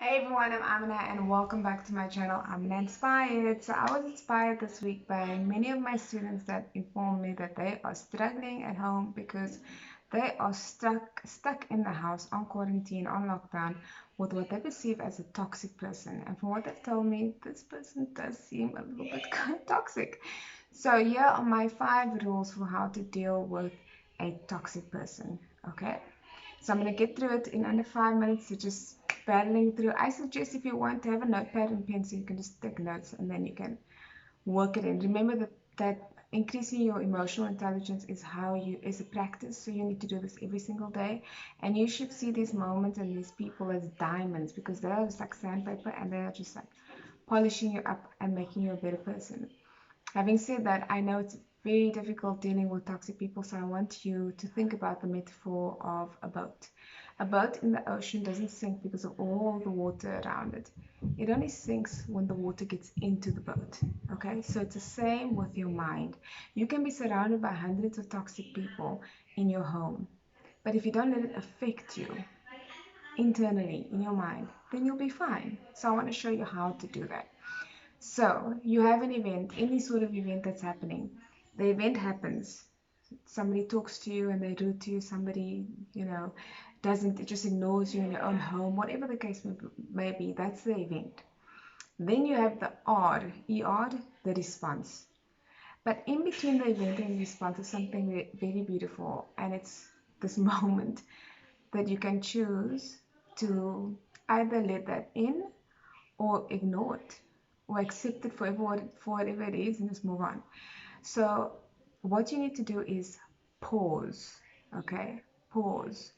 Hey everyone, I'm Amina and welcome back to my channel, Amiena Inspired. So I was inspired this week by many of my students that informed me that they are struggling at home because they are stuck in the house on quarantine, on lockdown with what they perceive as a toxic person. And from what they've told me, this person does seem a little bit kind of toxic. So here are my 5 rules for how to deal with a toxic person. Okay? So I'm going to get through it in under 5 minutes. So just battling through. I suggest if you want to have a notepad and pen, so you can just take notes and then you can work it in. Remember that increasing your emotional intelligence is a practice. So you need to do this every single day, and you should see these moments and these people as diamonds because they are just like sandpaper and they are just like polishing you up and making you a better person. Having said that, I know it's very difficult dealing with toxic people, so I want you to think about the metaphor of a boat. A boat in the ocean doesn't sink because of all the water around it. It only sinks when the water gets into the boat. Okay, so it's the same with your mind. You can be surrounded by hundreds of toxic people in your home, but if you don't let it affect you internally in your mind, then you'll be fine. So I want to show you how to do that. So you have an event, any sort of event that's happening. The event happens. Somebody talks to you and they're rude to you. Somebody, doesn't, it just ignores you in your own home. Whatever the case may be, that's the event. Then you have the ER, the response. But in between the event and response is something very beautiful, and it's this moment that you can choose to either let that in or ignore it or accept it for whatever it is and just move on. So what you need to do is pause. Okay, pause.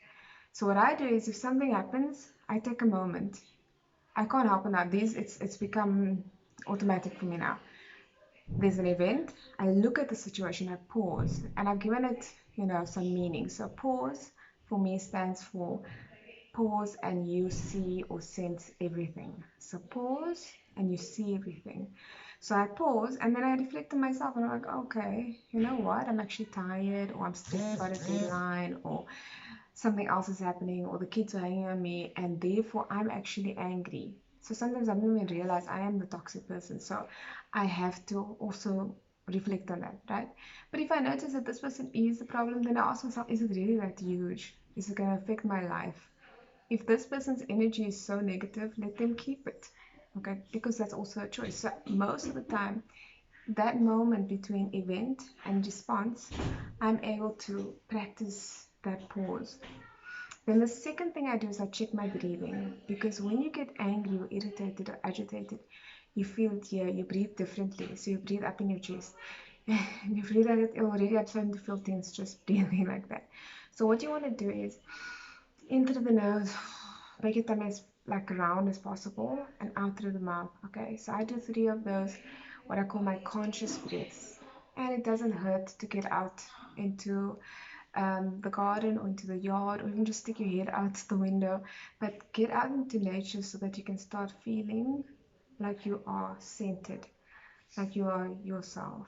So what I do is if something happens, I take a moment. I can't help it now. It's become automatic for me now. There's an event, I look at the situation, I pause, and I've given it, some meaning. So pause for me stands for pause and you see or sense everything. So pause and you see everything. So I pause and then I reflect on myself and I'm like, okay, you know what? I'm actually tired or I'm stressed about a deadline or something else is happening or the kids are hanging on me and therefore I'm actually angry. So sometimes I don't even realize I am the toxic person. So I have to also reflect on that, right? But if I notice that this person is the problem, then I ask myself, is it really that huge? Is it going to affect my life? If this person's energy is so negative, let them keep it. Okay, because that's also a choice. So most of the time, that moment between event and response, I'm able to practice that pause. Then the second thing I do is I check my breathing because when you get angry or irritated or agitated, you feel it here, you breathe differently. So you breathe up in your chest. You breathe out it already, I'm starting to feel tense just breathing like that. So what you want to do is in through the nose, make your tummy as like round as possible, and out through the mouth. Okay, so I do 3 of those, what I call my conscious breaths, and it doesn't hurt to get out into the garden or into the yard, or even just stick your head out the window. But get out into nature so that you can start feeling like you are centered, like you are yourself,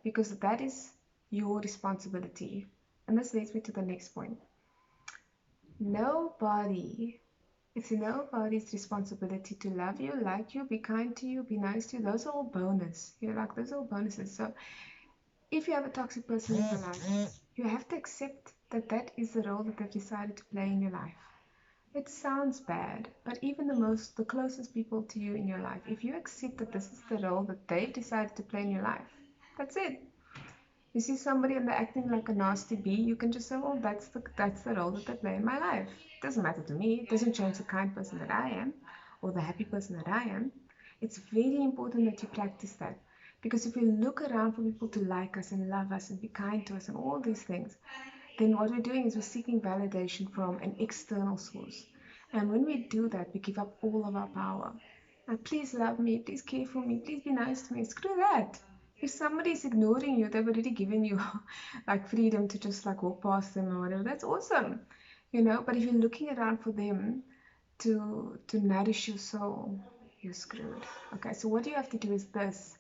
because that is your responsibility. And this leads me to the next point. Nobody It's nobody's responsibility to love you, like you, be kind to you, be nice to you. Those are all bonus. Those are all bonuses. So if you have a toxic person in your life, you have to accept that that is the role that they've decided to play in your life. It sounds bad, but even the closest people to you in your life, if you accept that this is the role that they've decided to play in your life, that's it. You see somebody and they're acting like a nasty bee, you can just say, well, that's the role that they play in my life. It doesn't matter to me. It doesn't change the kind person that I am or the happy person that I am. It's very important that you practice that. Because if we look around for people to like us and love us and be kind to us and all these things, then what we're doing is we're seeking validation from an external source. And when we do that, we give up all of our power. Please love me, please care for me, please be nice to me. Screw that. If somebody is ignoring you, they've already given you like freedom to just like walk past them or whatever. That's awesome, But if you're looking around for them to nourish your soul, you're screwed. Okay, so what you have to do is this.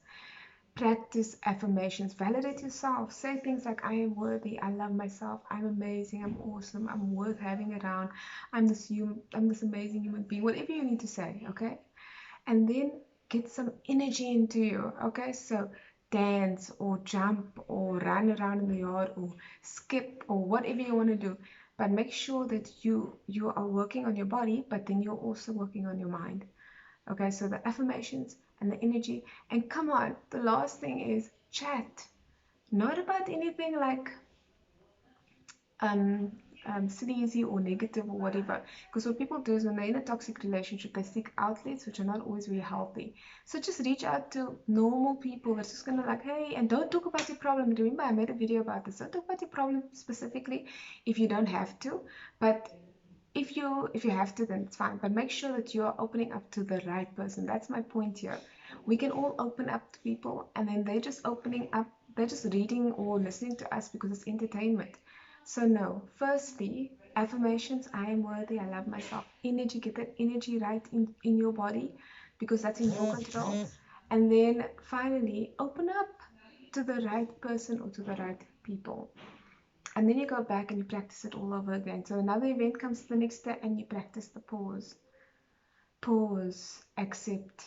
Practice affirmations. Validate yourself. Say things like, I am worthy, I love myself, I'm amazing, I'm awesome, I'm worth having around, I'm this amazing human being, whatever you need to say, okay? And then get some energy into you, okay? So dance or jump or run around in the yard or skip or whatever you want to do, but make sure that you are working on your body, but then you're also working on your mind. Okay, so the affirmations and the energy. And come on, the last thing is chat. Not about anything like um, sleazy or negative or whatever. Because what people do is when they're in a toxic relationship, they seek outlets which are not always very healthy. So just reach out to normal people that's just gonna like, hey, and don't talk about your problem. Remember, I made a video about this. Don't talk about your problem specifically if you don't have to. But if you have to, then it's fine, but make sure that you are opening up to the right person. That's my point here. We can all open up to people, and then they're just opening up, they're just reading or listening to us because it's entertainment. So no, firstly, affirmations, I am worthy, I love myself. Energy, get that energy right in your body, because that's in your control. And then finally, open up to the right person or to the right people. And then you go back and you practice it all over again. So another event comes the next day and you practice the pause. Pause, accept,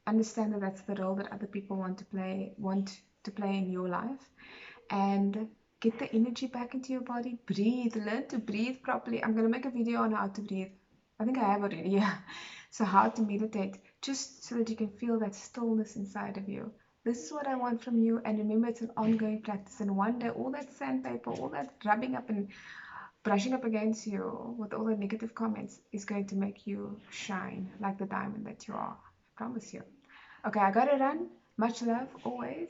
understand that that's the role that other people want to play in your life, and get the energy back into your body. Breathe, learn to breathe properly. I'm gonna make a video on how to breathe. I think I have already, yeah. So how to meditate, just so that you can feel that stillness inside of you. This is what I want from you, and remember, it's an ongoing practice. And one day, all that sandpaper, all that rubbing up and brushing up against you with all the negative comments is going to make you shine like the diamond that you are. I promise you. Okay, I gotta run. Much love always.